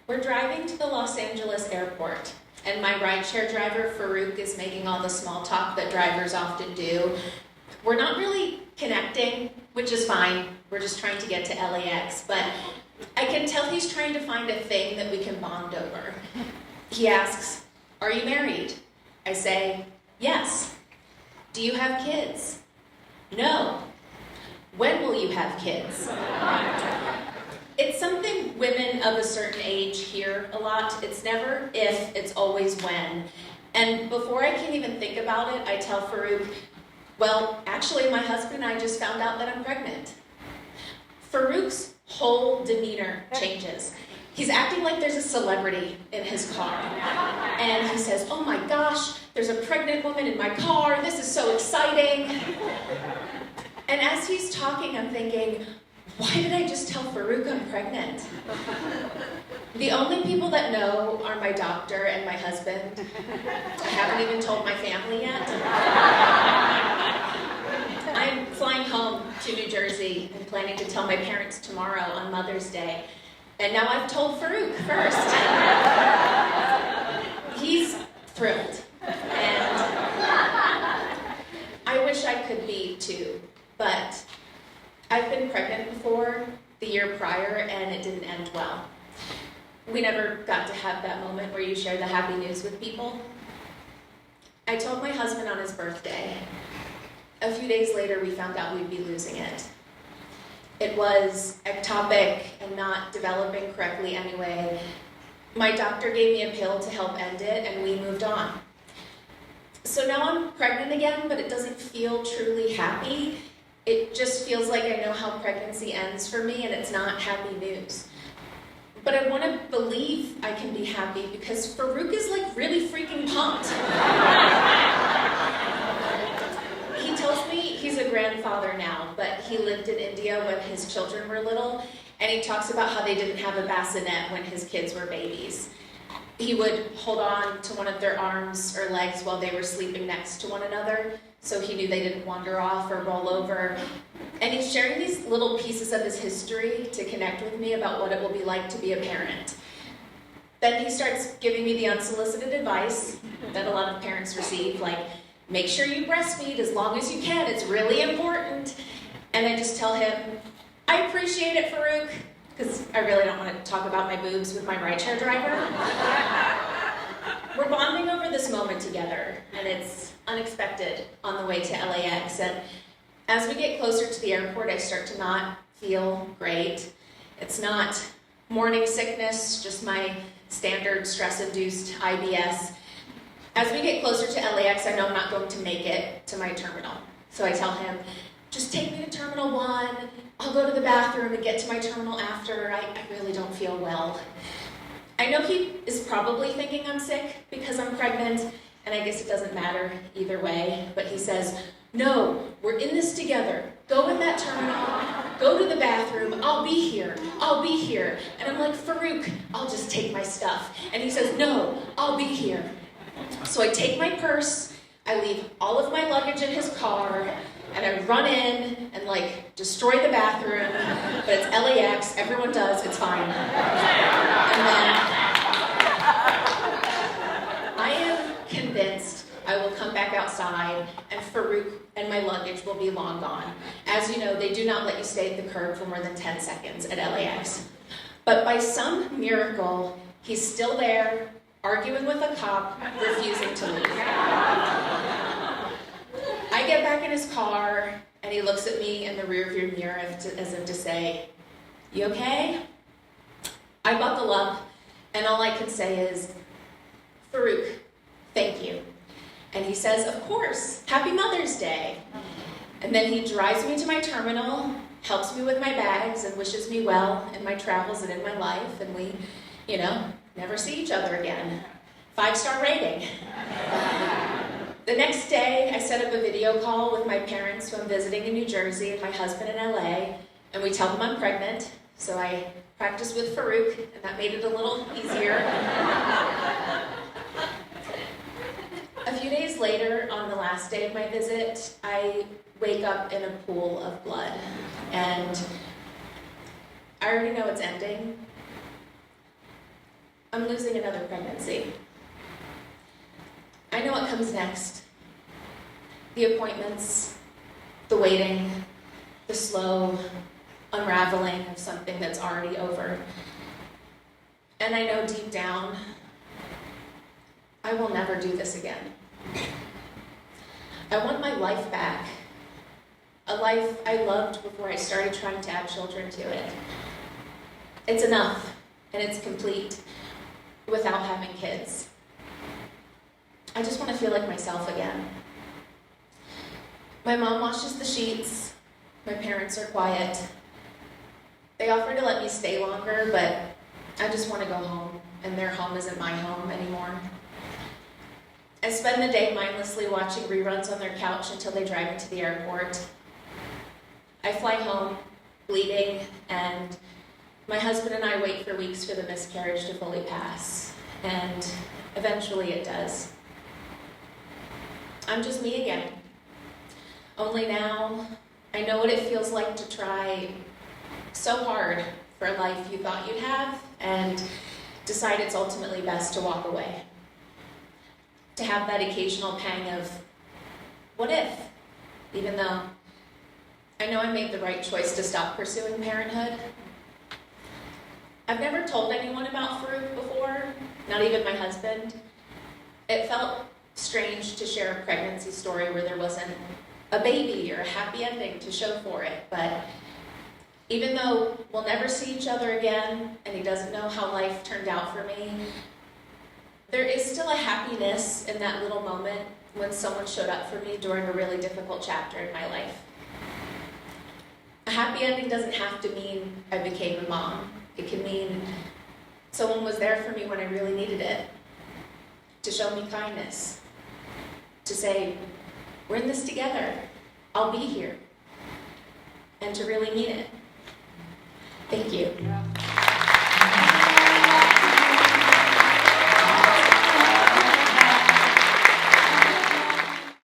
We're driving to the Los Angeles airport, and my rideshare driver, Farouk, is making all the small talk that drivers often do. We're not really connecting, which is fine. We're just trying to get to LAX, but I can tell he's trying to find a thing that we can bond over. He asks, "Are you married?" I say, "Yes." "Do you have kids?" "No." "When will you have kids?" It's something women of a certain age hear a lot. It's never if, it's always when. And before I can even think about it, I tell Farouk, "Well, actually, my husband and I just found out that I'm pregnant." Farouk's whole demeanor changes. He's acting like there's a celebrity in his car. And he says, "Oh my gosh, there's a pregnant woman in my car. This is so exciting." And as he's talking, I'm thinking, why did I just tell Farouk I'm pregnant? The only people that know are my doctor and my husband. I haven't even told my family yet. I'm flying home to New Jersey and planning to tell my parents tomorrow on Mother's Day. And now I've told Farouk first. He's thrilled. And I wish I could be too, but I've been pregnant before the year prior and it didn't end well. We never got to have that moment where you share the happy news with people. I told my husband on his birthday. A few days later, we found out we'd be losing it. It was ectopic and not developing correctly anyway. My doctor gave me a pill to help end it, and we moved on. So now I'm pregnant again, but it doesn't feel truly happy. It just feels like I know how pregnancy ends for me, and it's not happy news. But I want to believe I can be happy because Farouk is like really freaking pumped. He tells me he's a grandfather now, but he lived in India when his children were little, and he talks about how they didn't have a bassinet when his kids were babies. He would hold on to one of their arms or legs while they were sleeping next to one another, so he knew they didn't wander off or roll over. And he's sharing these little pieces of his history to connect with me about what it will be like to be a parent. Then he starts giving me the unsolicited advice that a lot of parents receive, like, make sure you breastfeed as long as you can, it's really important. And I just tell him, I appreciate it, Farouk, because I really don't want to talk about my boobs with my rideshare driver. We're bonding over this moment together, and it's unexpected on the way to LAX. And as we get closer to the airport, I start to not feel great. It's not morning sickness, just my standard stress-induced IBS. As we get closer to LAX, I know I'm not going to make it to my terminal. So I tell him, just take me to Terminal 1. I'll go to the bathroom and get to my terminal after. I really don't feel well. I know he is probably thinking I'm sick because I'm pregnant, and I guess it doesn't matter either way, but he says, no, we're in this together. Go in that terminal, go to the bathroom, I'll be here. And I'm like, Farouk, I'll just take my stuff. And he says, no, I'll be here. So I take my purse, I leave all of my luggage in his car, and I run in and destroy the bathroom, but it's LAX, everyone does, it's fine. And then I am convinced I will come back outside and Farouk and my luggage will be long gone. As you know, they do not let you stay at the curb for more than 10 seconds at LAX. But by some miracle, he's still there, arguing with a cop, refusing to leave. I get back in his car, and he looks at me in the rearview mirror as if to say, you okay? I buckle up, and all I can say is, Farouk, thank you. And he says, of course, Happy Mother's Day. And then he drives me to my terminal, helps me with my bags, and wishes me well in my travels and in my life, and we, never see each other again. 5-star rating. The next day, I set up a video call with my parents who I'm visiting in New Jersey and my husband in LA, and we tell them I'm pregnant, so I practiced with Farouk, and that made it a little easier. A few days later, on the last day of my visit, I wake up in a pool of blood, and I already know it's ending. I'm losing another pregnancy. I know what comes next. The appointments, the waiting, the slow unraveling of something that's already over. And I know deep down, I will never do this again. I want my life back. A life I loved before I started trying to add children to it. It's enough, and it's complete without having kids. I just want to feel like myself again. My mom washes the sheets. My parents are quiet. They offer to let me stay longer, but I just want to go home, and their home isn't my home anymore. I spend the day mindlessly watching reruns on their couch until they drive me to the airport. I fly home, bleeding, and my husband and I wait for weeks for the miscarriage to fully pass, and eventually it does. I'm just me again. Only now, I know what it feels like to try so hard for a life you thought you'd have, and decide it's ultimately best to walk away. To have that occasional pang of, what if? Even though I know I made the right choice to stop pursuing parenthood. I've never told anyone about Farouk before, not even my husband. It felt strange to share a pregnancy story where there wasn't a baby or a happy ending to show for it, but even though we'll never see each other again, and he doesn't know how life turned out for me, there is still a happiness in that little moment when someone showed up for me during a really difficult chapter in my life. A happy ending doesn't have to mean I became a mom. It can mean someone was there for me when I really needed it, to show me kindness, to say, we're in this together, I'll be here, and to really mean it. Thank you.